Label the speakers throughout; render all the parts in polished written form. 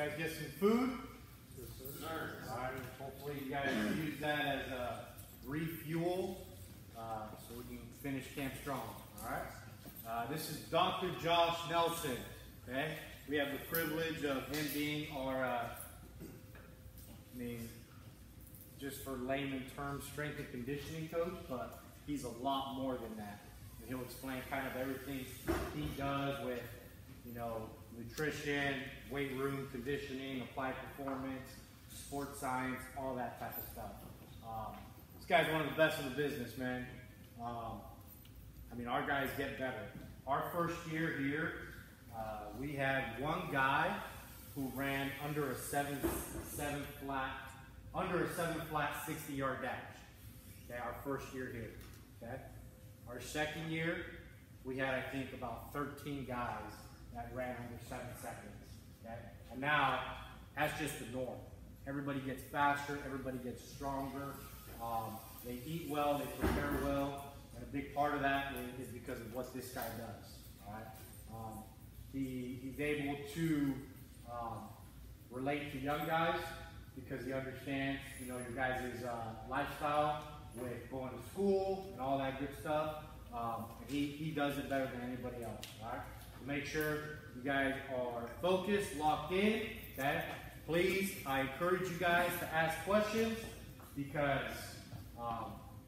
Speaker 1: guys get some food?
Speaker 2: Yes, sir.
Speaker 1: All right, hopefully you guys use that as a refuel so we can finish camp strong. All right. This is Dr. Josh Nelson. Okay. We have the privilege of him being our, just for layman terms, strength and conditioning coach, but he's a lot more than that. And he'll explain kind of everything he does with, nutrition, weight room conditioning, applied performance, sports science, all that type of stuff. This guy's one of the best in the business, man. Our guys get better. Our first year here, we had one guy who ran under a seven flat 60-yard dash. Okay, our first year here. Okay, our second year, we had I think about 13 guys that ran under 7 seconds. Okay, and now that's just the norm. Everybody gets faster. Everybody gets stronger. They eat well. They prepare well. And a big part of that is because of what this guy does. All right? He's able to relate to young guys because he understands, your guys' lifestyle with going to school and all that good stuff. And he does it better than anybody else. All right? So make sure you guys are focused, locked in. Okay? Please, I encourage you guys to ask questions because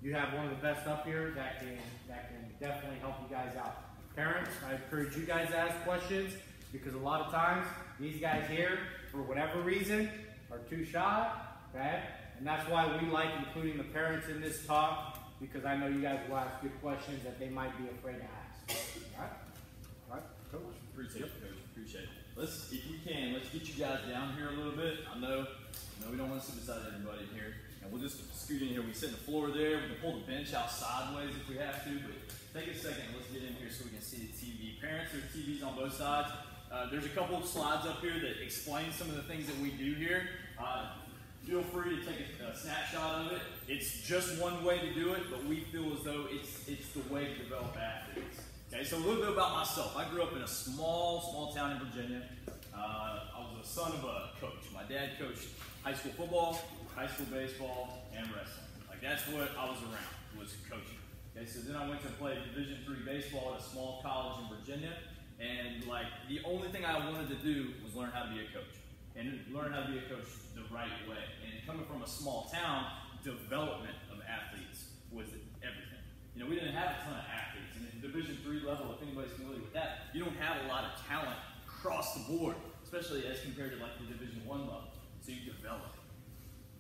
Speaker 1: you have one of the best up here that can definitely help you guys out. Parents, I encourage you guys to ask questions because a lot of times these guys here, for whatever reason, are too shy, okay? And that's why we like including the parents in this talk because I know you guys will ask good questions that they might be afraid to ask. All right? All right, Coach?
Speaker 2: Appreciate it, Coach. Appreciate it. If we can, let's get you guys down here a little bit. I know we don't want to sit beside everybody here. And we'll just scoot in here. We can sit in the floor there. We can pull the bench out sideways if we have to. But take a second. Let's get in here so we can see the TV. Parents, there's TVs on both sides. There's a couple of slides up here that explain some of the things that we do here. Feel free to take a snapshot of it. It's just one way to do it, but we feel as though it's the way to develop athletes. Okay, so a little bit about myself. I grew up in a small town in Virginia. I was the son of a coach. My dad coached high school football, high school baseball, and wrestling. That's what I was around, was coaching. Okay, so then I went to play Division III baseball at a small college in Virginia, and the only thing I wanted to do was learn how to be a coach, and learn how to be a coach the right way. And coming from a small town, development of athletes was everything. We didn't have a ton of athletes, and in Division III level, if anybody's familiar with that, you don't have a lot of talent across the board, especially as compared to the Division I level. So you develop.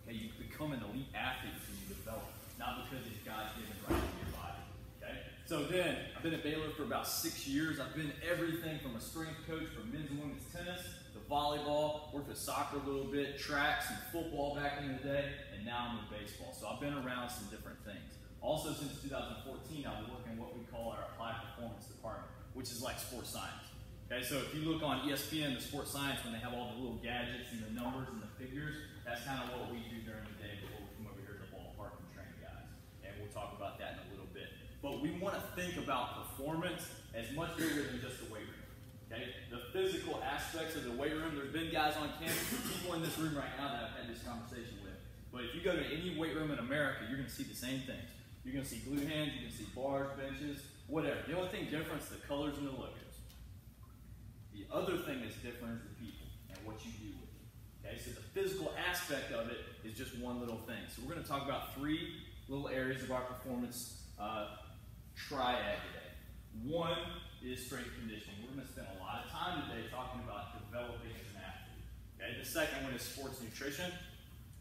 Speaker 2: Okay, you become an elite athlete when you develop, not because it's God's given right to your body. Okay? So then, I've been at Baylor for about 6 years. I've been everything from a strength coach for men's and women's tennis to volleyball, worked with soccer a little bit, track, some football back in the day, and now I'm with baseball. So I've been around some different things. Also, since 2014, I've been working in what we call our applied performance department, which is like sports science. Okay, so if you look on ESPN, the sports science, when they have all the little gadgets and the numbers and the figures, that's kind of what we do during the day before we come over here to the ballpark and train guys. And we'll talk about that in a little bit. But we want to think about performance as much bigger than just the weight room. Okay, the physical aspects of the weight room, there's been guys on campus, people in this room right now that I've had this conversation with. But if you go to any weight room in America, you're going to see the same things. You're going to see glue hands, you can see bars, benches, whatever. The only thing different is the colors and the logos. The other thing that's different is the people and what you do with it. Okay, so the physical aspect of it is just one little thing. So we're going to talk about 3 little areas of our performance triad today. One is strength conditioning. We're going to spend a lot of time today talking about developing as an athlete. Okay, the second one is sports nutrition.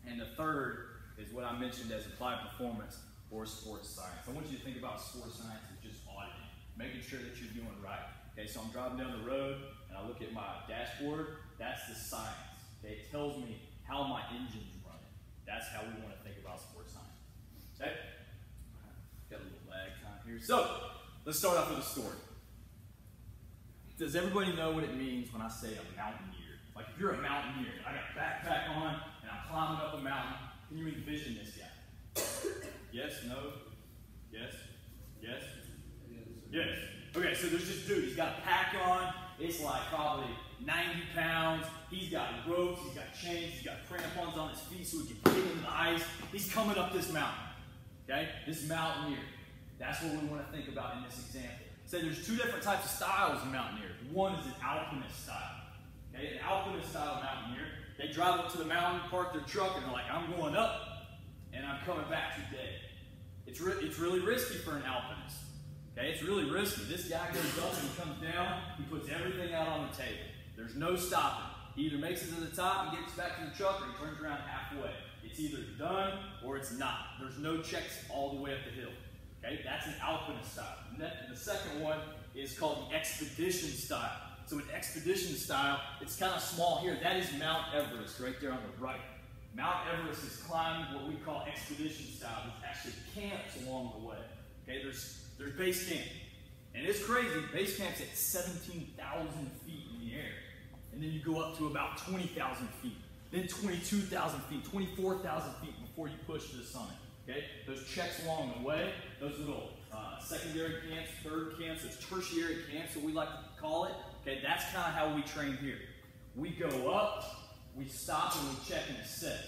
Speaker 2: And the third is what I mentioned as applied performance or sports science. I want you to think about sports science as just auditing, making sure that you're doing right. Okay, so I'm driving down the road and I look at my dashboard. That's the science. Okay, it tells me how my engine's running. That's how we want to think about sports science. Okay, got a little lag time here. So let's start off with a story. Does everybody know what it means when I say a mountaineer? Like if you're a mountaineer, I got a backpack on and I'm climbing up a mountain, can you envision this guy? Yes, no, yes, yes, yes. Okay, so there's this dude, he's got a pack on, it's like probably 90 pounds. He's got ropes, he's got chains, he's got crampons on his feet so he can get into the ice. He's coming up this mountain, okay? This mountaineer. That's what we want to think about in this example. So there's two different types of styles of mountaineers. One is an alpinist style. Okay, an alpinist style mountaineer, they drive up to the mountain, park their truck, and they're like, I'm going up, and I'm coming back today. It's really risky for an alpinist. Okay, it's really risky. This guy goes up and he comes down, he puts everything out on the table. There's no stopping. He either makes it to the top and gets back to the truck, or he turns around halfway. It's either done or it's not. There's no checks all the way up the hill. Okay, that's an alpinist style. And the second one is called the expedition style. So an expedition style, it's kind of small here. That is Mount Everest right there on the right. Mount Everest is climbing what we call expedition style. There's actually camps along the way. Okay, there's base camp. And it's crazy. Base camp's at 17,000 feet in the air. And then you go up to about 20,000 feet. Then 22,000 feet, 24,000 feet before you push to the summit. Okay, those checks along the way, those little secondary camps, third camps, those tertiary camps, what we like to call it. Okay, that's kind of how we train here. We go up, we stop and we check and assess.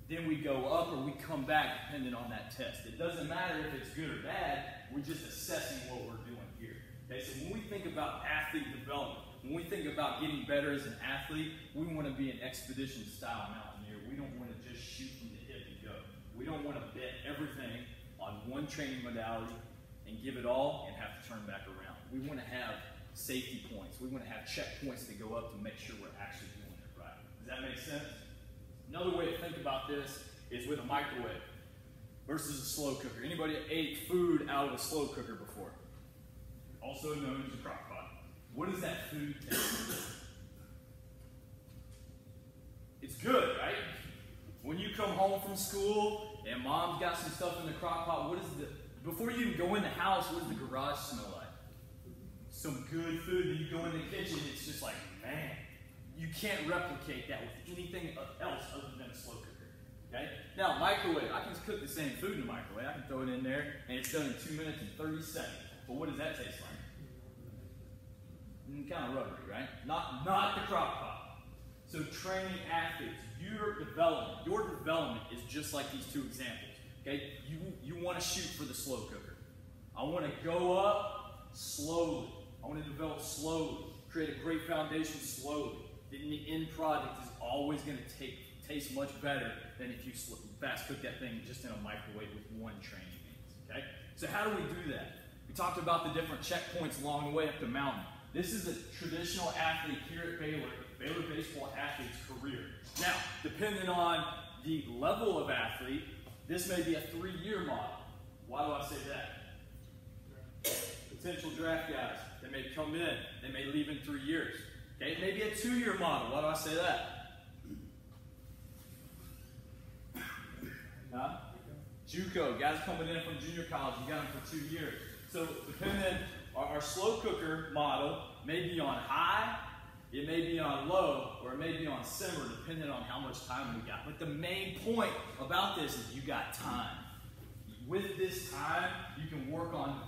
Speaker 2: Then we go up or we come back depending on that test. It doesn't matter if it's good or bad, we're just assessing what we're doing here. Okay, so when we think about athlete development, when we think about getting better as an athlete, we want to be an expedition style mountaineer. We don't want to just shoot from the hip and go. We don't want to bet everything on one training modality and give it all and have to turn back around. We want to have safety points. We want to have checkpoints to go up to make sure we're actually doing it right. Does that make sense? Another way to think about this is with a microwave versus a slow cooker. Anybody ate food out of a slow cooker before? Also known as a crock pot. What does that food taste like? It's good, right? When you come home from school and mom's got some stuff in the crock pot, before you even go in the house, what does the garage smell like? Some good food. Then you go in the kitchen, it's just like, man, you can't replicate that with anything else other than a slow cooker. Okay? Now, microwave, I can cook the same food in a microwave. I can throw it in there, and it's done in 2 minutes and 30 seconds. But what does that taste like? Kind of rubbery, right? Not the crock pot. So training athletes, your development is just like these two examples. Okay? You want to shoot for the slow cooker. I want to go up slowly. I want to develop slowly. Create a great foundation slowly. Then the end product is always going to taste much better than if you fast cook that thing just in a microwave with one training means. Okay? So how do we do that? We talked about the different checkpoints along the way up the mountain. This is a traditional athlete here at Baylor baseball athlete's career. Now, depending on the level of athlete, this may be a 3-year model. Why do I say that? Potential draft guys, they may come in, they may leave in 3 years. Okay, it may be a 2-year model. Why do I say that? Huh? JUCO, guys coming in from junior college, you got them for 2 years. So depending, our slow cooker model may be on high, it may be on low, or it may be on simmer, depending on how much time we got. But the main point about this is you got time. With this time, you can work on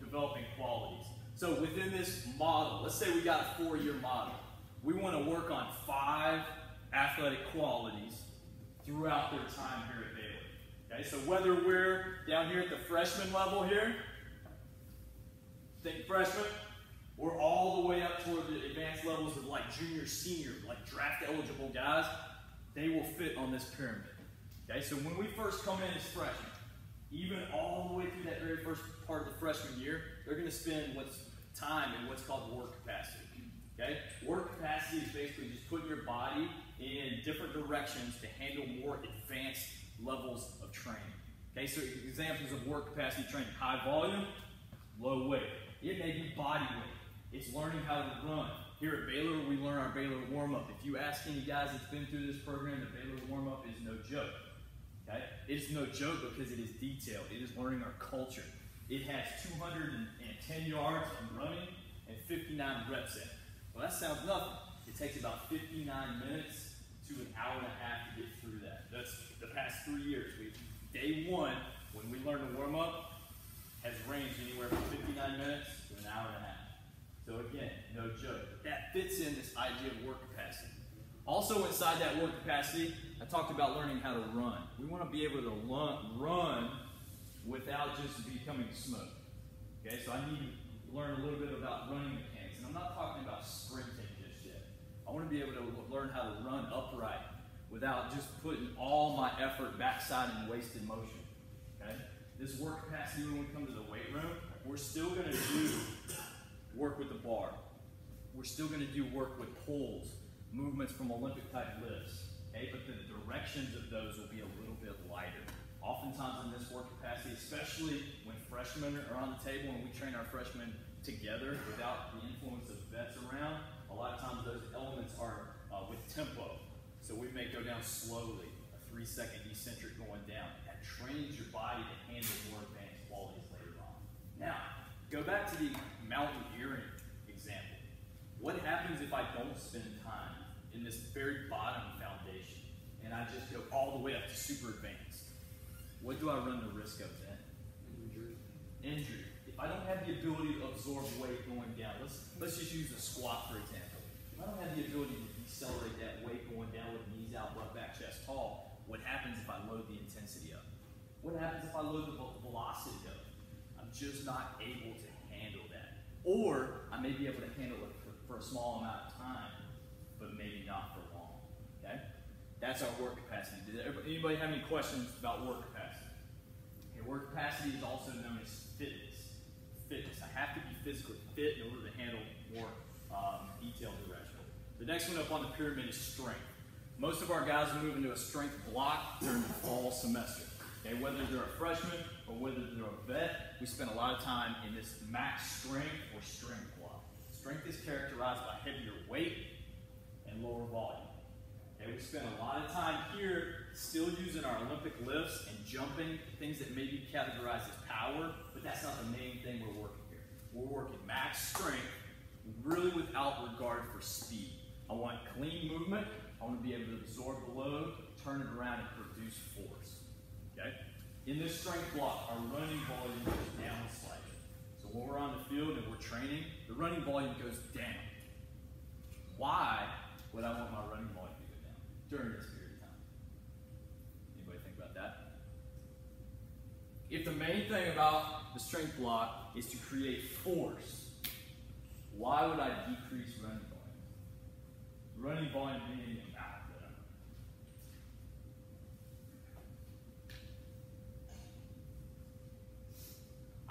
Speaker 2: developing qualities. So within this model, let's say we got a 4-year model. We want to work on 5 athletic qualities throughout their time here at Baylor. Okay, so whether we're down here at the freshman level here, think freshman, or all the way up toward the advanced levels of like junior, senior, like draft eligible guys, they will fit on this pyramid. Okay, so when we first come in as freshmen, even all the way through that very first part of the freshman year, they're going to spend time in what's called work capacity. Okay, work capacity is basically just putting your body in different directions to handle more advanced levels of training. Okay, so examples of work capacity training: high volume, low weight. It may be body weight. It's learning how to run. Here at Baylor, we learn our Baylor warm-up. If you ask any guys that's been through this program, the Baylor warm-up is no joke. Okay? It is no joke because it is detailed. It is learning our culture. It has 210 yards of running and 59 reps in it. Well, that sounds nothing. It takes about 59 minutes to an hour and a half to get through that. That's the past 3 years. Day 1, when we learn to warm up, has ranged anywhere from 59 minutes to an hour and a half. So again, no joke. That fits in this idea of work capacity. Also inside that work capacity, I talked about learning how to run. We want to be able to run without just becoming smoke. Okay, so I need to learn a little bit about running mechanics. And I'm not talking about sprinting just yet. I want to be able to learn how to run upright without just putting all my effort backside in wasted motion. Okay? This work capacity, when we come to the weight room, we're still going to do work with the bar. We're still going to do work with pulls, movements from Olympic type lifts. Okay? But the directions of those will be a little bit lighter. Oftentimes in this work capacity, especially when freshmen are on the table and we train our freshmen together without the influence of vets around, a lot of times those elements are with tempo. So we may go down slowly, a 3-second eccentric going down. That trains your body to handle more advanced qualities later on. Now, go back to the mountaineering example. What happens if I don't spend time in this very bottom foundation and I just go all the way up to super advanced? What do I run the risk of then? Injury. If I don't have the ability to absorb weight going down, let's just use a squat for example. If I don't have the ability to decelerate that weight going down with knees out, butt back, chest tall, what happens if I load the intensity up? What happens if I load the velocity up? I'm just not able to handle that. Or I may be able to handle it for a small amount of time, but maybe not for long. Okay? That's our work capacity. Did anybody have any questions about work capacity? Okay, work capacity is also known as fitness. Fitness. I have to be physically fit in order to handle more detailed direction. The next one up on the pyramid is strength. Most of our guys move into a strength block during the fall semester. Okay, whether they're a freshman or whether they're a vet, we spend a lot of time in this max strength or strength block. Strength is characterized by heavier weight and lower volume. Okay, we spend a lot of time here still using our Olympic lifts and jumping, things that may be categorized as power, but that's not the main thing we're working here. We're working max strength, really without regard for speed. I want clean movement. I want to be able to absorb the load, turn it around, and produce force. Okay? In this strength block, our running volume goes down slightly. So when we're on the field and we're training, the running volume goes down. Why would I want my running volume to go down during this period of time? Anybody think about that? If the main thing about the strength block is to create force, why would I decrease running volume? Running volume being the amount that I'm running.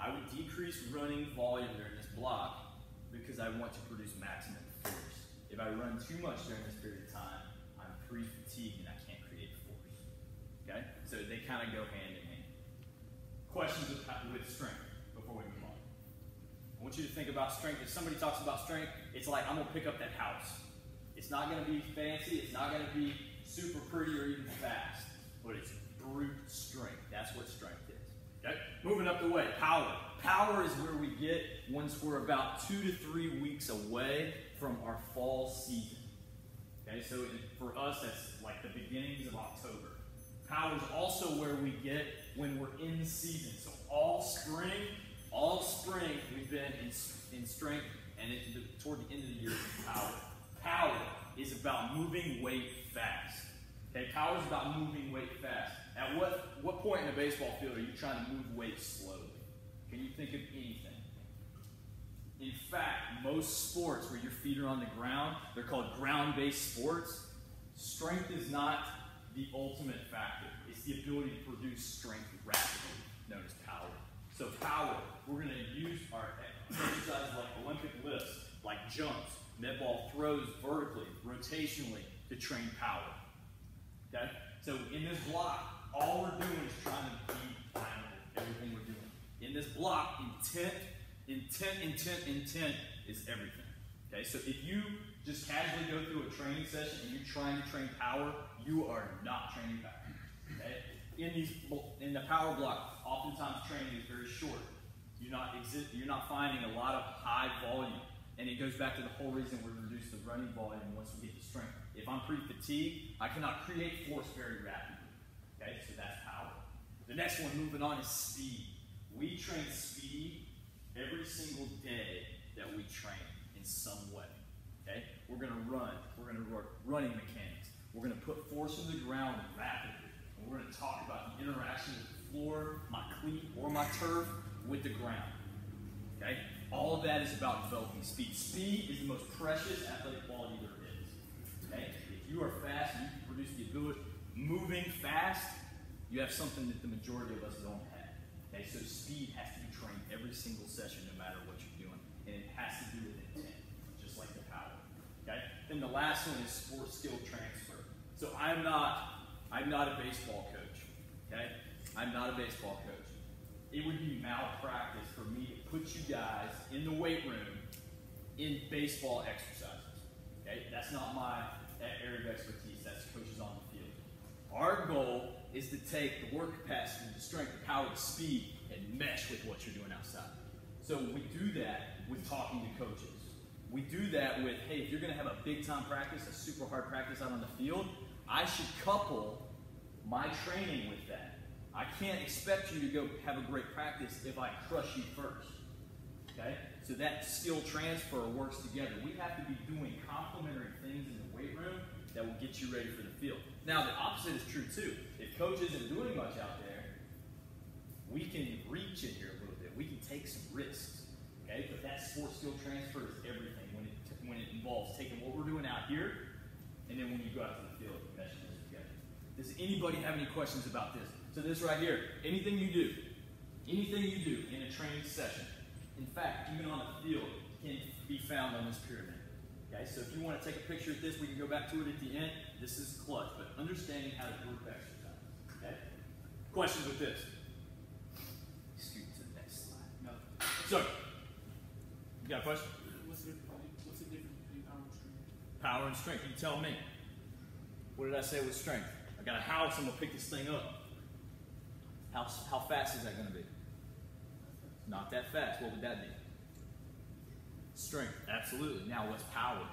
Speaker 2: I would decrease running volume during this block because I want to produce maximum force. If I run too much during this period of time, I'm pre-fatigued and I can't create force. Okay? So they kind of go hand in hand. Questions with strength before we move on. I want you to think about strength. If somebody talks about strength, it's like I'm going to pick up that house. It's not going to be fancy. It's not going to be super pretty or even fast. But it's brute strength. That's what strength is. Okay? Moving up the way, power. Power is where we get once we're about 2 to 3 weeks away from our fall season. Okay, so for us, that's like the beginnings of October. Power is also where we get when we're in season. So all spring we've been in strength, and toward the end of the year, power. Power is about moving weight fast. Okay, power is about moving weight fast. At what point in a baseball field are you trying to move weight slowly? Can you think of anything? In fact, most sports where your feet are on the ground, they're called ground-based sports. Strength is not the ultimate factor. It's the ability to produce strength rapidly, known as power. So power, we're going to use our exercises like Olympic lifts, like jumps, med ball throws vertically, rotationally, to train power. Okay? So in this block, all we're doing is trying to beat time with everything we're doing. In this block, intent is everything. Okay? So if you just casually go through a training session and you're trying to train power, you are not training power. Okay? In the power block, oftentimes training is very short. You're not finding a lot of high volume. And it goes back to the whole reason we reduce the running volume once we get to strength. If I'm pretty fatigued, I cannot create force very rapidly. Okay, so that's power. The next one, moving on, is speed. We train speed every single day that we train. some way. Okay? We're going to run. We're going to work running mechanics. We're going to put force in the ground rapidly. And we're going to talk about the interaction with the floor, my cleat, or my turf with the ground. Okay? All of that is about developing speed. Speed is the most precious athletic quality there is. Okay? If you are fast and you can produce the ability, moving fast, you have something that the majority of us don't have. Okay? So speed has to be trained every single session, no matter what you're doing. And it has to do with intent, just like the power. Okay? Then the last one is sport skill transfer. So I'm not a baseball coach. Okay? I'm not a baseball coach. It would be malpractice for me to put you guys in the weight room in baseball exercises. Okay? That's not my area of expertise. That's coaches on the field. Our goal is to take the work capacity, the strength, the power, the speed, and mesh with what you're doing outside. So we do that with talking to coaches. We do that with, hey, if you're going to have a big-time practice, a super hard practice out on the field, I should couple my training with that. I can't expect you to go have a great practice if I crush you first. Okay? So that skill transfer works together. We have to be doing complementary things in the weight room that will get you ready for the field. Now, the opposite is true too. If coach isn't doing much out there, we can reach in here a little bit. We can take some risks. Okay? But that sports skill transfer is everything when it involves taking what we're doing out here, and then when you go out to the field, meshing this together. Does anybody have any questions about this? So this right here, anything you do in a training session, in fact, even on the field, can be found on this pyramid. Okay, so if you want to take a picture of this, we can go back to it at the end. This is clutch, but understanding how to group exercise. Okay? Questions with this? Scoot to the next slide. No. So, you got a question?
Speaker 3: What's the difference between power and strength?
Speaker 2: Power and strength. You tell me. What did I say with strength? I got a house, I'm going to pick this thing up. How fast is that going to be? Not that fast. What would that be? Strength. Absolutely. Now, what's power?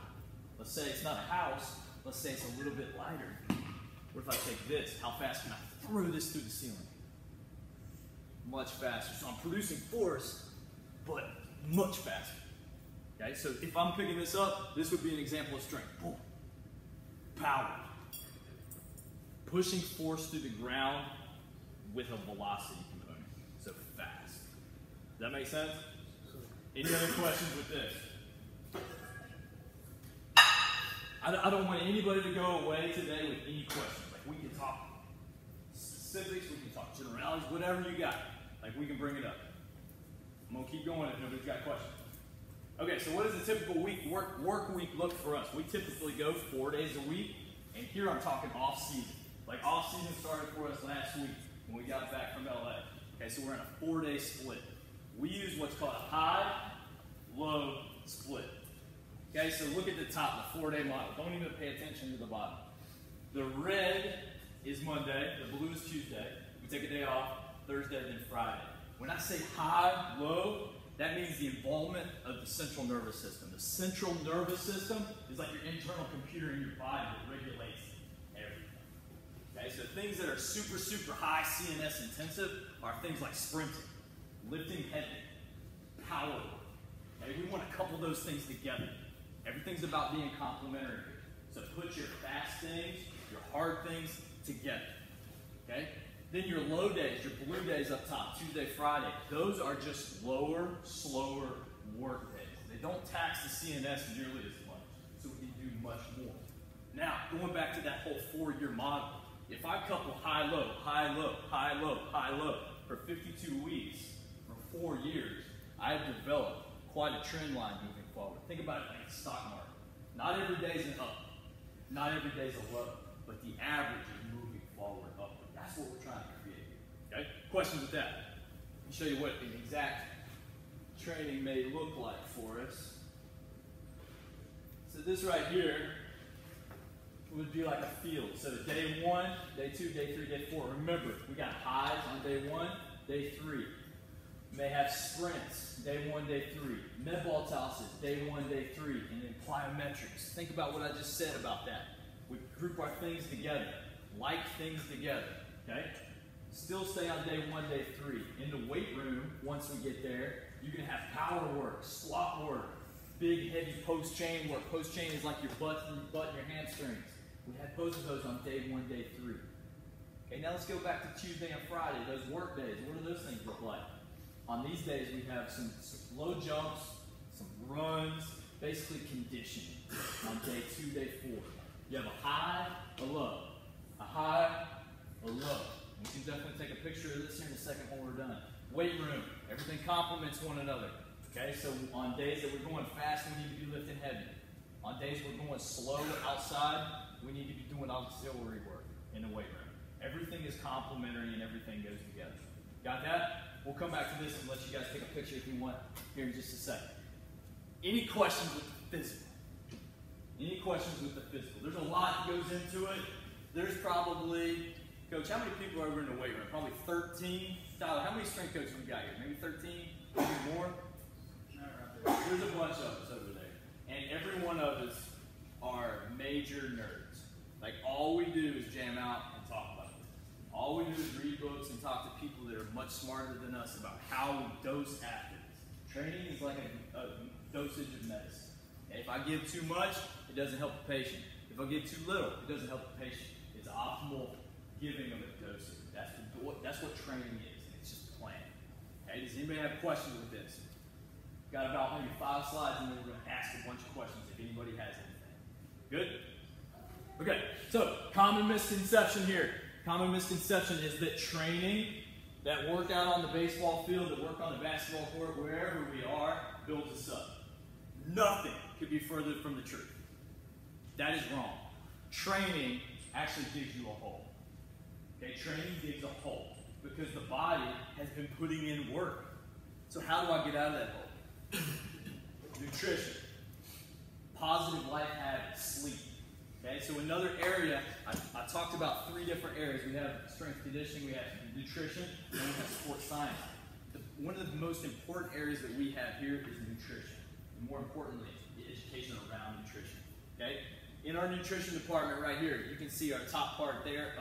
Speaker 2: Let's say it's not a house. Let's say it's a little bit lighter. What if I take this? How fast can I throw this through the ceiling? Much faster. So I'm producing force, but much faster. Okay, so if I'm picking this up, this would be an example of strength. Boom. Power. Pushing force through the ground with a velocity component. So fast. Does that make sense? Any other questions with this? I don't want anybody to go away today with any questions. Like, we can talk specifics, we can talk generalities, whatever you got. Like, we can bring it up. I'm going to keep going if nobody's got questions. Okay, so what does a typical work week look for us? We typically go 4 days a week, and here I'm talking off season. Like, off season started for us last week when we got back from LA. Okay, so we're in a 4-day split. We use what's called a high-low split. Okay, so look at the top, the 4-day model. Don't even pay attention to the bottom. The red is Monday, the blue is Tuesday. We take a day off, Thursday, then Friday. When I say high, low, that means the involvement of the central nervous system. The central nervous system is like your internal computer in your body that regulates everything. Okay, so things that are super, super high CNS intensive are things like sprinting, lifting heavy, power. Okay, we want to couple those things together. Everything's about being complementary. So put your fast things, your hard things together. Okay? Then your low days, your blue days up top, Tuesday, Friday, those are just lower, slower work days. They don't tax the CNS nearly as much, so we can do much more. Now, going back to that whole 4-year model, if I couple high-low, high-low, high-low, high-low for 52 weeks for 4 years, I have developed quite a trend line moving forward. Think about it like a stock market. Not every day is an up. Not every day is a low. But the average is moving forward upward. That's what we're trying to create. Okay? Questions with that? Let me show you what the exact training may look like for us. So this right here would be like a field. So day 1, day 2, day 3, day 4. Remember, we got highs on day 1, day 3. May have sprints, day 1, day 3. Med ball tosses, day 1, day 3. And then plyometrics. Think about what I just said about that. We group our things together, like things together, okay? Still stay on day 1, day 3. In the weight room, once we get there, you're going to have power work, squat work, big heavy post chain, where post chain is like your butt and your hamstrings. We had both of those on day 1, day 3. Okay, now let's go back to Tuesday and Friday, those work days. What do those things look like? On these days, we have some low jumps, some runs, basically conditioning on day 2, day 4. You have a high, a low, a high, a low. We can definitely take a picture of this here in a second when we're done. Weight room, everything complements one another. Okay, so on days that we're going fast, we need to be lifting heavy. On days we're going slow outside, we need to be doing auxiliary work in the weight room. Everything is complementary and everything goes together. Got that? We'll come back to this and let you guys take a picture if you want here in just a second. Any questions with the physical? Any questions with the physical? There's a lot that goes into it. There's probably, Coach, how many people are over in the weight room? Probably 13. Tyler, how many strength coaches we got here? Maybe 13? Maybe more? There's a bunch of us over there. And every one of us are major nerds. Like, all we do is jam out and talk about it. All we do is read books and talk to people that are much smarter than us about how we dose athletes. Training is like a dosage of medicine. And if I give too much, it doesn't help the patient. If I give too little, it doesn't help the patient. It's optimal giving of a dosage. That's what training is. It's just plan. Okay, does anybody have questions with this? Got about maybe 5 slides, and then we're going to ask a bunch of questions if anybody has anything. Good? Okay, so common misconception here. Common misconception is that training, that workout on the baseball field, that work on the basketball court, wherever we are, builds us up. Nothing could be further from the truth. That is wrong. Training actually digs you a hole. Okay, training digs a hole because the body has been putting in work. So how do I get out of that hole? Nutrition, positive life habits, sleep. Okay, so another area, I talked about 3 different areas. We have strength conditioning, we have nutrition, and we have sports science. One of the most important areas that we have here is nutrition. And more importantly, the education around nutrition. Okay, in our nutrition department right here, you can see our top part there.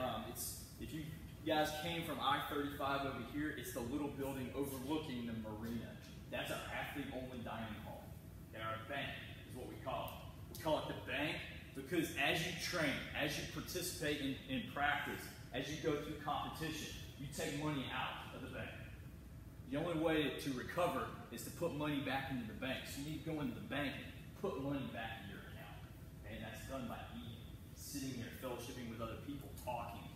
Speaker 2: If you guys came from I-35 over here, it's the little building overlooking the marina. That's our athlete-only dining hall. And our bank is what we call it. We call it the bank because as you train, as you participate in practice, as you go through competition, you take money out of the bank. The only way to recover is to put money back into the bank. So you need to go into the bank and put money back in your account. And that's done by eating, sitting here, fellowshipping with other people, talking,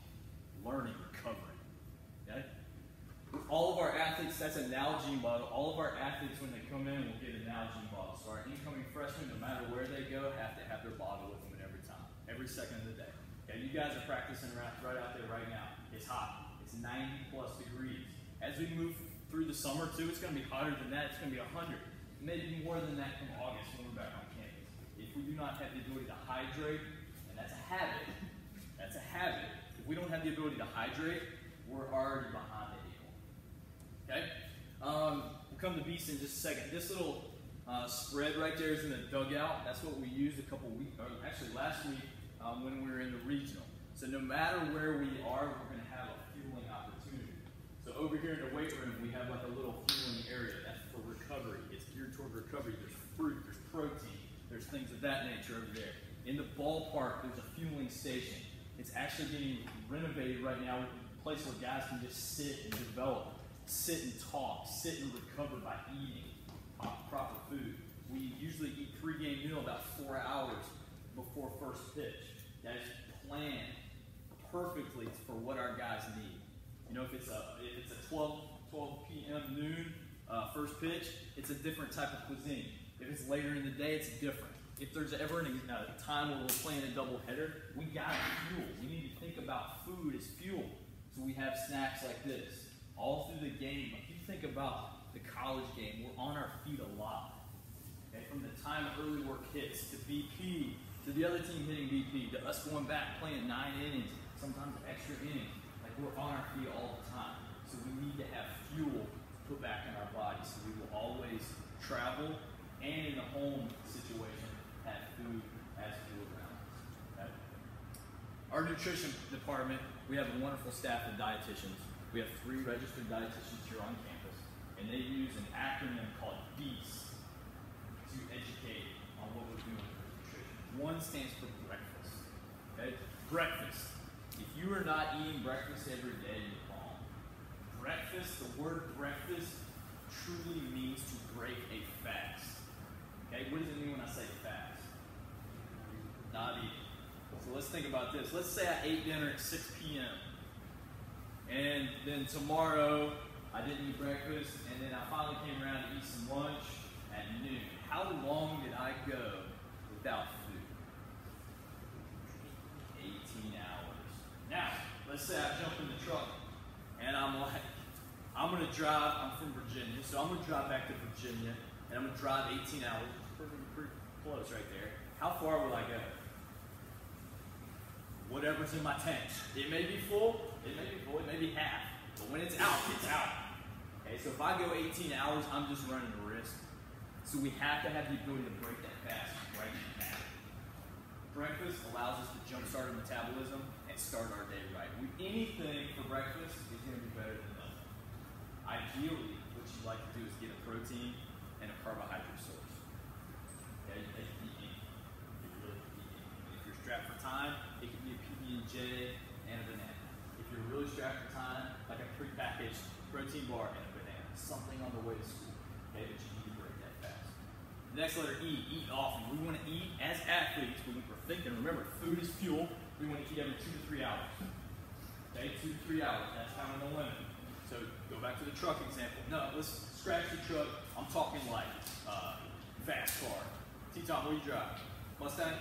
Speaker 2: learning, recovering. Okay? All of our athletes, that's an Nalgene bottle. All of our athletes, when they come in, will get a Nalgene bottle. So our incoming freshmen, no matter where they go, have to have their bottle with them at every time, every second of the day. Okay, you guys are practicing right out there right now. It's hot. It's 90 plus degrees. As we move through the summer too, it's going to be hotter than that. It's going to be 100, maybe more than that come August when we're back on campus. If we do not have the ability to hydrate, and that's a habit. That's a habit. If we don't have the ability to hydrate, we're already behind the eight ball. Okay? We'll come to beast in just a second. This little spread right there is in the dugout. That's what we used a couple weeks, or actually last week when we were in the regional. So no matter where we are, we're going to have a fueling opportunity. So over here in the weight room, we have like a little fueling area. That's for recovery. It's geared toward recovery. There's fruit, there's protein, there's things of that nature over there. In the ballpark, there's a fueling station. It's actually getting renovated right now, a place where guys can just sit and develop, sit and talk, sit and recover by eating proper food. We usually eat pregame meal about 4 hours before first pitch. That is planned perfectly for what our guys need. You know, if it's a 12 p.m. noon first pitch, it's a different type of cuisine. If it's later in the day, it's different. If there's ever a time where we're playing a doubleheader, we got fuel. We need to think about food as fuel. So we have snacks like this all through the game. If you think about the college game, we're on our feet a lot. Okay? From the time early work hits to BP, to the other team hitting BP, to us going back playing 9 innings, sometimes extra innings. Like we're on our feet all the time. So we need to have fuel to put back in our bodies. So we will always travel and in the home situation have food as fuel around us. Okay? Our nutrition department, we have a wonderful staff of dietitians. We have 3 registered dietitians here on campus, and they use an acronym called BEAST. So to educate on what we're doing for nutrition. One stands for breakfast. Okay? Breakfast. If you are not eating breakfast every day, you're wrong. Breakfast, the word breakfast truly means to break a fast. Okay? What does it mean when I say fast? Not eating. So let's think about this. Let's say I ate dinner at 6 p.m. and then tomorrow I didn't eat breakfast, and then I finally came around to eat some lunch at noon. How long did I go without food? 18 hours. Now, let's say I jump in the truck and I'm like, I'm going to drive, I'm from Virginia, so I'm going to drive back to Virginia and I'm going to drive 18 hours, pretty close right there. How far will I go? Whatever's in my tank. It may be full, it may be half. But when it's out, it's out. Okay, so if I go 18 hours, I'm just running a risk. So we have to have the ability to break that fast right now. Breakfast allows us to jumpstart our metabolism and start our day right. Anything for breakfast is going to be better than nothing. Ideally, what you'd like to do is get a protein and a carbohydrate source. Okay, you can eat anything. If you're strapped for time, it can be a PB&J and a banana. If you're really strapped for time, like a prepackaged protein bar and a banana, something on the way to school. Okay, but you need to break that fast. The next letter, E, eat often. We want to eat as athletes. We're thinking, remember, food is fuel. We want to eat every 2 to 3 hours. Okay, 2 to 3 hours. That's kind of the limit. So go back to the truck example. No, let's scratch the truck. I'm talking like fast car. T-Tom, what do you drive? Mustang?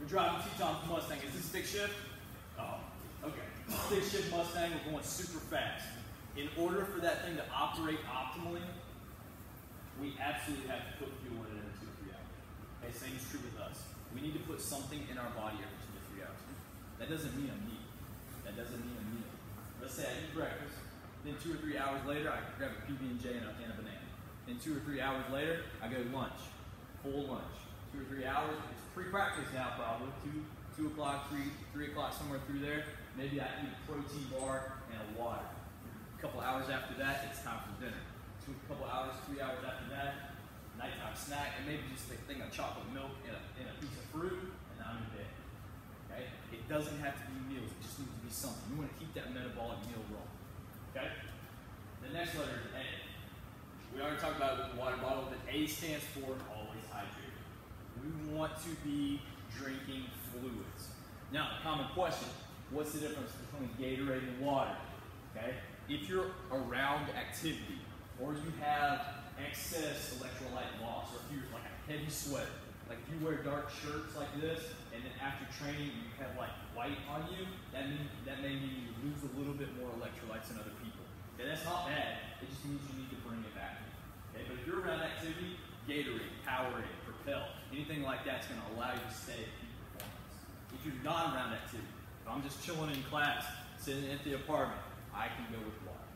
Speaker 2: We're driving T-Tom's Mustang. Is this stick shift? Oh, okay. Stick shift Mustang, we're going super fast. In order for that thing to operate optimally, we absolutely have to put fuel in it every 2 to 3 hours. Okay, same is true with us. We need to put something in our body every 2 to 3 hours. That doesn't mean a meal. That doesn't mean a meal. Let's say I eat breakfast, then 2 or 3 hours later, I grab a PB&J and a banana. Then 2 or 3 hours later, I go to lunch, full lunch. 2 or 3 hours, it's pre-practice now probably, 2 o'clock, 3 o'clock, somewhere through there. Maybe I eat a protein bar and a water. A couple hours after that, it's time for dinner. A couple hours, 3 hours after that, nighttime snack, and maybe just a thing of chocolate milk and a piece of fruit, and I'm in bed. Okay? It doesn't have to be meals, it just needs to be something. You want to keep that metabolic meal rolling. Okay? The next letter is A. We already talked about it with the water bottle, but A stands for always hydrated. We want to be drinking fluids. Now, common question, what's the difference between Gatorade and water? Okay? If you're around activity, or you have excess electrolyte loss, or if you're like a heavy sweater, like if you wear dark shirts like this, and then after training you have like white on you, that may mean you lose a little bit more electrolytes than other people. Okay, that's not bad, it just means you need to bring it back in. Okay, but if you're around activity, Gatorade, Powerade, Propel, anything like that's going to allow you to stay at peak performance. If you're not around activity, if I'm just chilling in class, sitting at the apartment, I can go with water.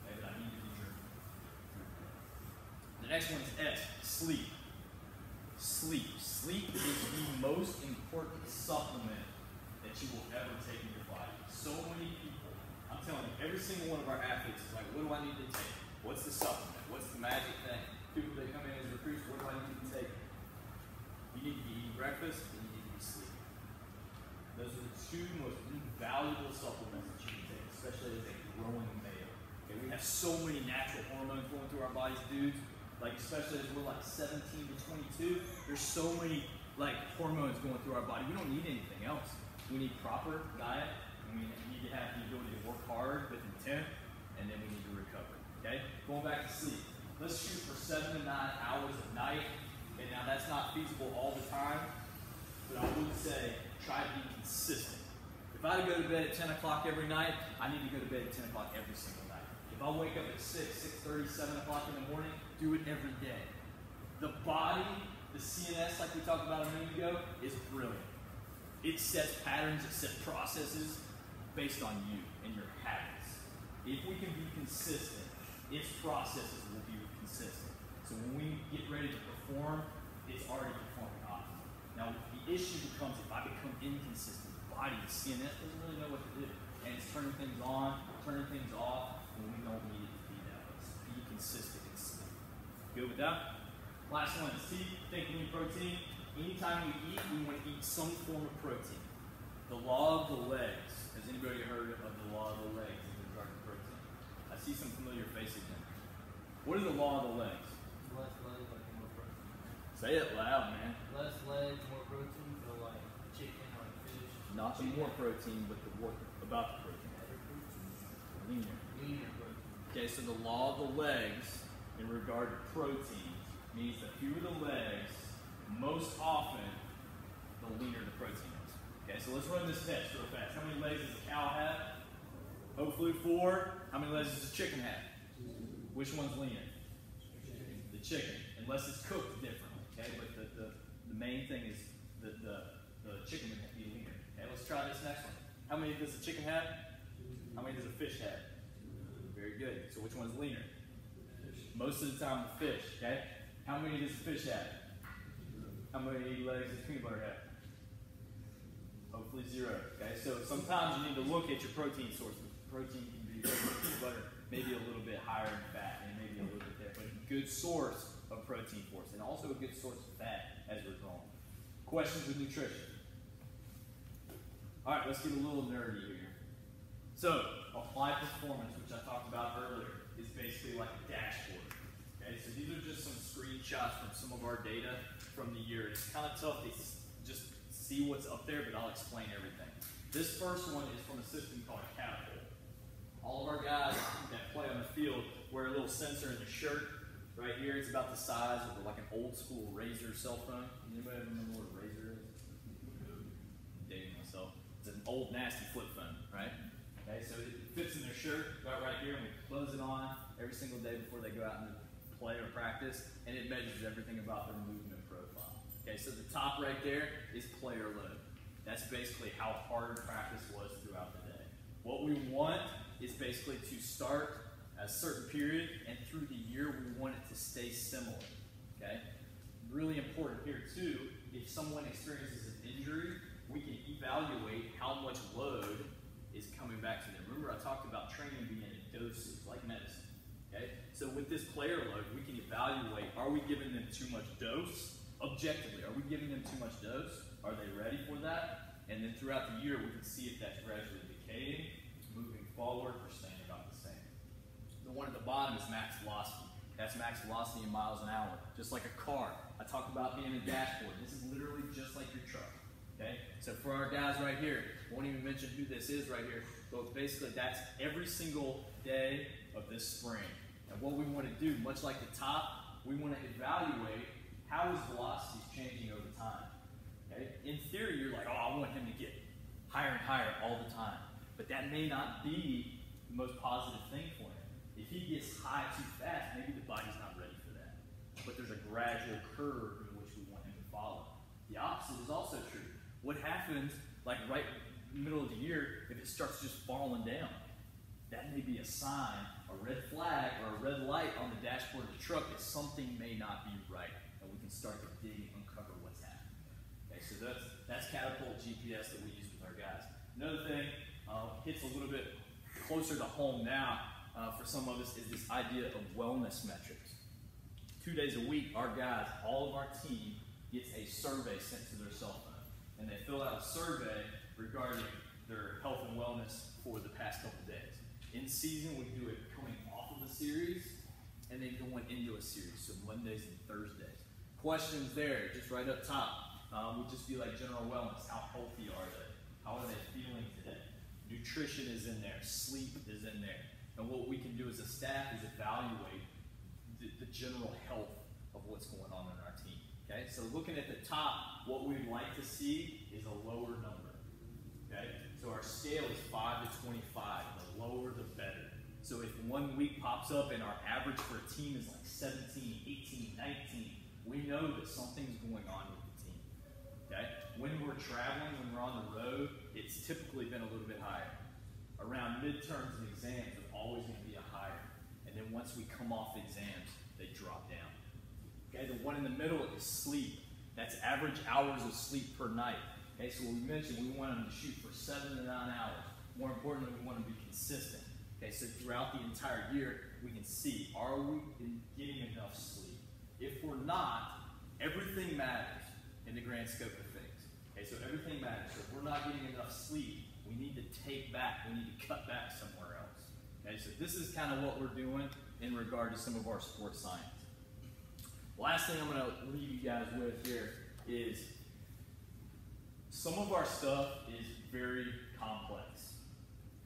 Speaker 2: Okay, but I need to be drinking. The next one is S, sleep. Sleep. Sleep is the most important supplement that you will ever take in your body. So many people, I'm telling you, every single one of our athletes is like, what do I need to take? What's the supplement? What's the magic thing? People that come in as recruits, what do I need to take? You need to be eating breakfast and you need to be sleeping. Those are the two most valuable supplements that you can take, especially as a growing male. Okay, we have so many natural hormones going through our bodies, dudes. Like, especially as we're like 17 to 22, there's so many like hormones going through our body. We don't need anything else. We need proper diet, and we need to have the ability to work hard with intent, and then we need to recover. Okay? Going back to sleep. Let's shoot for 7 to 9 hours a night. Okay, now that's not feasible all the time, but I would say try to be consistent. If I go to bed at 10 o'clock every night, I need to go to bed at 10 o'clock every single night. If I wake up at 6, 6:30, 7 o'clock in the morning, do it every day. The body, the CNS, like we talked about a minute ago, is brilliant. It sets patterns, it sets processes based on you and your habits. If we can be consistent, its processes will be consistent. So when we get ready to perform, it's already performing optimally. Now, the issue becomes if I become inconsistent, the body, the CNS doesn't really know what to do. And it's turning things on, turning things off, when we don't need it to be that way. So be consistent and sleep. Good with that? Last one, C, think lean protein. Anytime we want to eat some form of protein. The law of the legs. Has anybody heard of the law of the legs in regard to protein? I see some familiar faces in. What is the law of the legs?
Speaker 4: Less legs, like more protein.
Speaker 2: Say it loud, man.
Speaker 4: Less legs, more protein, so like chicken or fish.
Speaker 2: Not the more protein, but the what about the protein.
Speaker 4: Better protein.
Speaker 2: Leaner.
Speaker 4: Leaner protein.
Speaker 2: Okay, so the law of the legs in regard to protein means the fewer the legs, most often the leaner the protein is. Okay, so let's run this test real fast. How many legs does a cow have? Hopefully 4. How many legs does a chicken have? Which one's leaner? The chicken, unless it's cooked differently. Okay, but the main thing is the chicken would be leaner. Okay, let's try this next one. How many does a chicken have? How many does a fish have? Very good. So which one's leaner? Most of the time the fish. Okay. How many does the fish have? How many legs does peanut butter have? Hopefully 0. Okay. So sometimes you need to look at your protein sources. Protein can be peanut butter, maybe a little bit higher in fat, and maybe a little bit there, but a good source of protein for us, and also a good source of fat as we're growing. Questions with nutrition. All right, let's get a little nerdy here. So, applied performance, which I talked about earlier, is basically like a dashboard. Okay, so these are just some screenshots from some of our data from the year. It's kind of tough to just see what's up there, but I'll explain everything. This first one is from a system called Catapult. All of our guys that play on the field wear a little sensor in their shirt. Right here, it's about the size of like an old school Razor cell phone. Anybody remember what a Razor is? I'm dating myself. It's an old nasty flip phone, right? Okay, so it fits in their shirt right here, and we close it on every single day before they go out and play or practice, and it measures everything about their movement profile. Okay, so the top right there is player load. That's basically how hard practice was throughout the day. What we want is basically to start a certain period, and through the year we want it to stay similar. Okay? Really important here too, if someone experiences an injury, we can evaluate how much load is coming back to them. Remember, I talked about training being a dosage, like medicine. Okay? So with this player load, we can evaluate, are we giving them too much dose? Objectively, are we giving them too much dose? Are they ready for that? And then throughout the year, we can see if that's gradually decaying, moving forward, or staying about the same. The one at the bottom is max velocity. That's max velocity in miles an hour, just like a car. I talked about being a dashboard. This is literally just like your truck. Okay? So for our guys right here, won't even mention who this is right here, but basically that's every single day of this spring. And what we want to do, much like the top, we want to evaluate how his velocity is changing over time. Okay? In theory, you're like, oh, I want him to get higher and higher all the time. But that may not be the most positive thing for him. If he gets high too fast, maybe the body's not ready for that. But there's a gradual curve in which we want him to follow. The opposite is also true. What happens, like right in the middle of the year, if it starts just falling down? That may be a sign, a red flag, or a red light on the dashboard of the truck that something may not be right. And we can start to dig and uncover what's happening. Okay, so that's Catapult GPS that we use with our guys. Another thing, hits a little bit closer to home now for some of us, is this idea of wellness metrics. 2 days a week, our guys, all of our team, gets a survey sent to their cell phone. And they fill out a survey regarding their health and wellness for the past couple days. In season, we do it coming off of a series, and then going into a series, so Mondays and Thursdays. Questions there, just right up top, would just be like general wellness. How healthy are they? How are they feeling today? Nutrition is in there, sleep is in there. And what we can do as a staff is evaluate the general health of what's going on in our team. Okay, so looking at the top, what we'd like to see is a lower number. Okay, so our scale is 5 to 25. The lower, the better. So if 1 week pops up and our average for a team is like 17, 18, 19, we know that something's going on with the team. Okay, when we're traveling, when we're on the road, it's typically been a little bit higher. Around midterms and exams are always going to be a higher. And then once we come off exams, they drop down. Okay, the one in the middle is sleep. That's average hours of sleep per night. Okay, so we mentioned we want them to shoot for 7 to 9 hours. More importantly, we want to be consistent. Okay, so throughout the entire year, we can see, are we getting enough sleep? If we're not, everything matters in the grand scope of things. Okay, so everything matters. So if we're not getting enough sleep, we need to take back, we need to cut back somewhere else. Okay, so this is kind of what we're doing in regard to some of our sports science. Last thing I'm going to leave you guys with here is some of our stuff is very complex.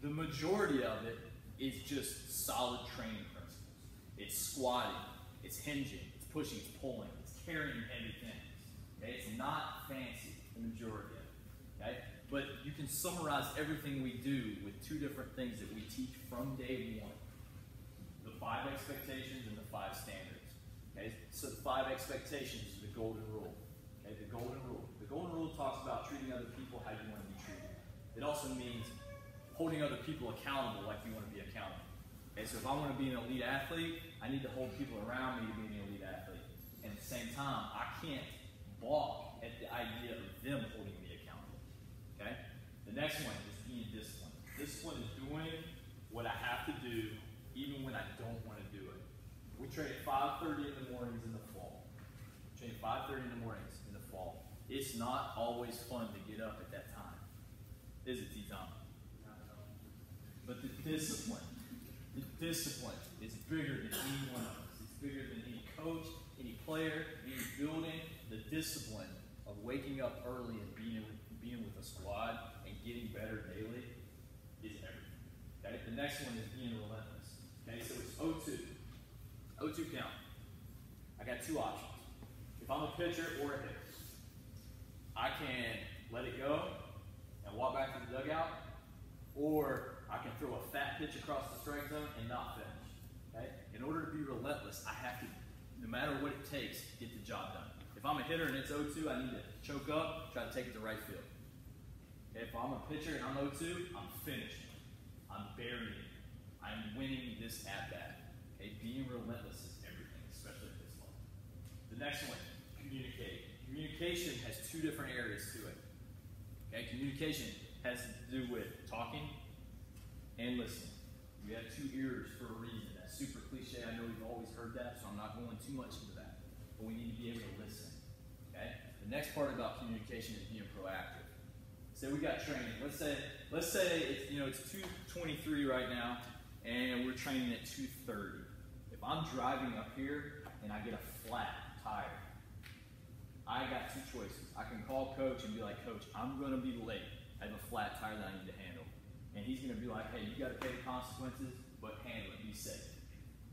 Speaker 2: The majority of it is just solid training principles. It's squatting, it's hinging, it's pushing, it's pulling, it's carrying heavy things. Okay? It's not fancy, the majority of it. Okay? But you can summarize everything we do with two different things that we teach from day one. The 5 expectations and the 5 standards. Okay? So the 5 expectations is the golden rule. Okay? The golden rule. The golden rule talks about treating other people how you want to be treated. It also means holding other people accountable like you want to be accountable. Okay? So if I want to be an elite athlete, I need to hold people around me to be an elite athlete. And at the same time, I can't balk at the idea of them holding me accountable. Okay? The next one is being disciplined. Discipline is doing what I have to do even when I don't want to do it. We train at 5:30 in the mornings in the fall. We train at 5:30 in the mornings in the fall. It's not always fun to get up at that time. Is it, T-Tom? But the discipline is bigger than any one of us. It's bigger than any coach, any player, any building. The discipline of waking up early and being with a squad and getting better daily is everything. Okay? The next one is being relentless. Okay, so it's O2. O2 count. I got 2 options. If I'm a pitcher or a hitter, I can let it go and walk back to the dugout, or I can throw a fat pitch across the strike zone and not finish. Okay? In order to be relentless, I have to, no matter what it takes, get the job done. If I'm a hitter and it's 0-2, I need to choke up, try to take it to right field. Okay? If I'm a pitcher and I'm 0-2, I'm finishing. I'm burying it. I'm winning this at-bat. Okay? Being relentless is everything, especially at this level. The next one, communicate. Communication has 2 different areas to it. Okay? Communication has to do with talking and listening. We have 2 ears for a reason. That's super cliche. I know we've always heard that, so I'm not going too much into that. But we need to be able to listen. Okay? The next part about communication is being proactive. Say we got training. Let's say it's, it's 2:23 right now, and we're training at 2:30. If I'm driving up here and I get a flat tire, I got 2 choices. I can call coach and be like, Coach, I'm going to be late. I have a flat tire that I need to handle. And he's going to be like, hey, you got to pay the consequences, but handle it, be safe.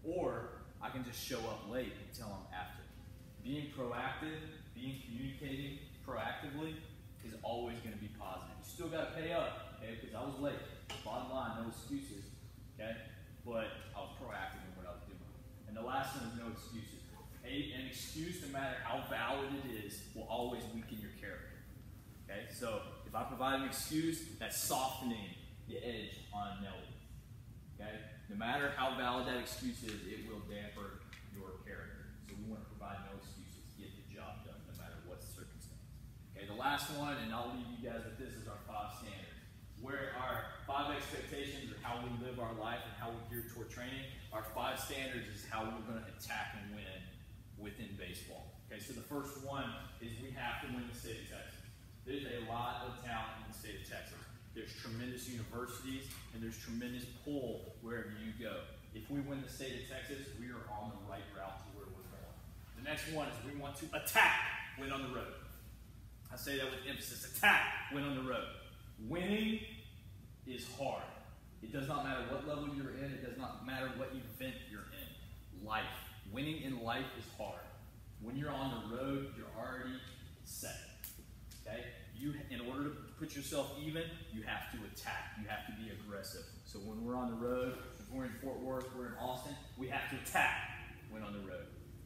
Speaker 2: Or I can just show up late and tell him after. Being proactive, communicating proactively is always going to be positive. You still got to pay up, okay, because I was late. Bottom line, no excuses, okay? But I was proactive in what I was doing. And the last one is no excuses. An excuse, no matter how valid it is, will always weaken your character. Okay, so if I provide an excuse, that's softening the edge on Nelly. Okay, no matter how valid that excuse is, it will damper your character. So we want to provide no excuses. Get the job done, no matter what circumstance. Okay, the last one, and I'll leave you guys with this, is our 5 standards. Where our 5 expectations are how we live our life and how we gear toward training. Our 5 standards is how we're going to attack and win within baseball. Okay, so the first one is we have to win the state of Texas. There's a lot of talent in the state of Texas. There's tremendous universities and there's tremendous pull wherever you go. If we win the state of Texas, we are on the right route to where we're going. The next one is we want to attack, win on the road. I say that with emphasis. Attack, win on the road. Winning is hard. It does not matter what level you're in. It does not matter what event you're in. Life. Winning in life is hard. When you're on the road, you're already set. Okay? In order to put yourself even, you have to attack. You have to be aggressive. So when we're on the road, if we're in Fort Worth, we're in Austin, we have to attack when on the road.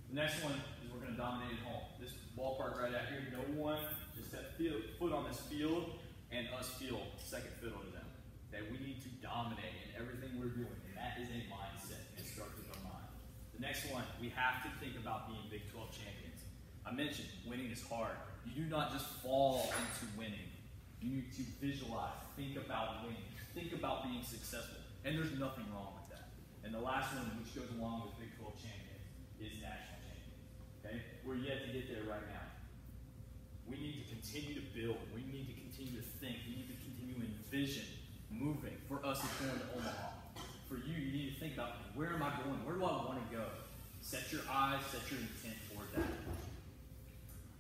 Speaker 2: The next one is we're going to dominate at home. This ballpark right out here, no one just set foot on this field and us feel second fiddle to them. Okay? We need to dominate in everything we're doing, and that is a mindset. It starts with our mind. The next one, we have to think about being Big 12 champions. I mentioned winning is hard. You do not just fall into winning. You need to visualize, think about winning, think about being successful. And there's nothing wrong with that. And the last one, which goes along with Big 12 champions, is national champions. Okay? We're yet to get there right now. We need to continue to build. We need to continue to think. We need to continue to envision moving. For us, it's going to Omaha. For you, you need to think about, where am I going? Where do I want to go? Set your eyes, set your intent toward that.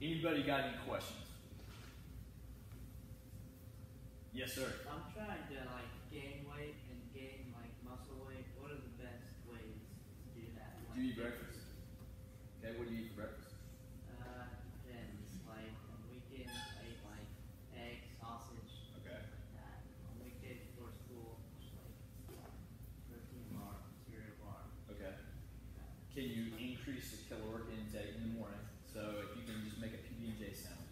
Speaker 2: Anybody got any questions? Yes, sir.
Speaker 4: I'm trying to like gain weight and gain like muscle weight. What are the best ways to do that?
Speaker 2: Do you eat breakfast? Okay, what do you eat for breakfast?
Speaker 4: Depends. Like on weekends, I eat like eggs, sausage,
Speaker 2: Okay.
Speaker 4: like that. On weekdays before school, just like protein bar, cereal bar.
Speaker 2: Okay. Can you increase the caloric intake in the morning? So if you can just make a PB&J sandwich.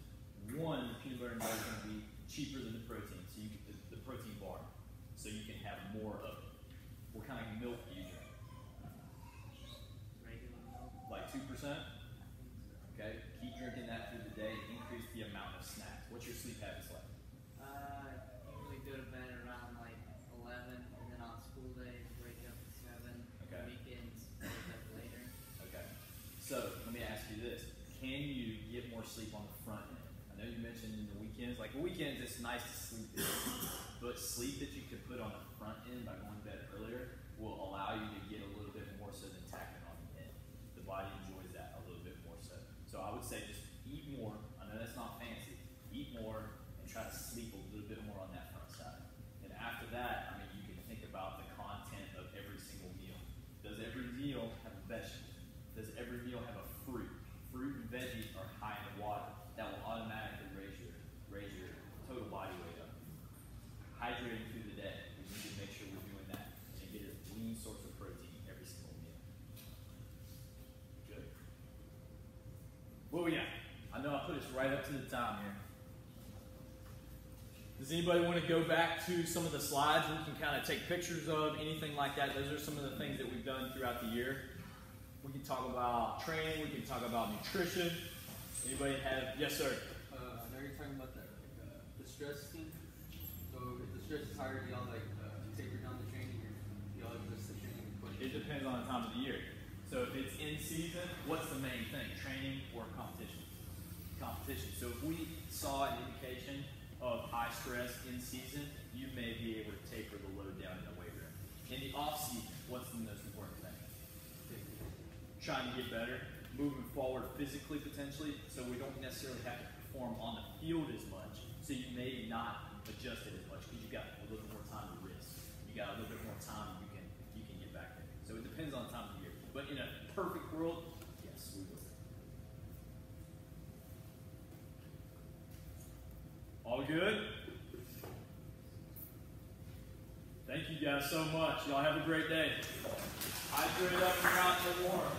Speaker 2: One, the peanut butter and butter is going to be cheaper than the protein, so you get the protein bar, so you can have more of it. What kind of milk do you drink?
Speaker 4: Regular milk.
Speaker 2: Like 2%?
Speaker 4: I think so.
Speaker 2: Okay. Keep drinking that through the day to increase the amount of snacks. What's your sleep habits like?
Speaker 4: Usually go to bed around like 11, and then on school days wake up at 7.
Speaker 2: Okay.
Speaker 4: Weekends wake up later.
Speaker 2: Okay. So let me ask you this: can you get more sleep on the front end? I know you mentioned in the weekends. Like the weekends, it's nice to sleep in, but sleep that you can put on the front end by going to bed earlier will allow you to get a little bit more so than tacking on the end. The body enjoys that a little bit more so. So I would say just eat more. I know that's not fancy. Eat more and try to sleep a little bit more on that front side. And after that, I mean, you can think about the content of every single meal. Does every meal have a vegetable? Does every meal have a fruit? Fruit and veggies are high in water. That will automatically raise your total body weight up. Hydrating through the day. We need to make sure we're doing that and get a lean source of protein every single meal. Good. What we got? I know I put us right up to the time here. Does anybody want to go back to some of the slides we can kind of take pictures of, anything like that? Those are some of the things that we've done throughout the year. We can talk about training, we can talk about nutrition. Anybody have, yes sir?
Speaker 5: I know you're talking about that, the stress thing. So if the stress is higher, do y'all like taper down the training, or do y'all just the training and push?
Speaker 2: It depends on the time of the year. So if it's in season, what's the main thing? Training or competition? Competition. So if we saw an indication of high stress in season, you may be able to taper the load down in the weight room. In the off season, what's the most important thing? Trying to get better, moving forward physically potentially, so we don't necessarily have to perform on the field as much. So you may not adjust it as much because you got a little bit more time to risk. You got a little bit more time you can get back there. So it depends on the time of the year. But in a perfect world, yes, we will. All good? Thank you guys so much. Y'all have a great day. Hydrate up and out and warm.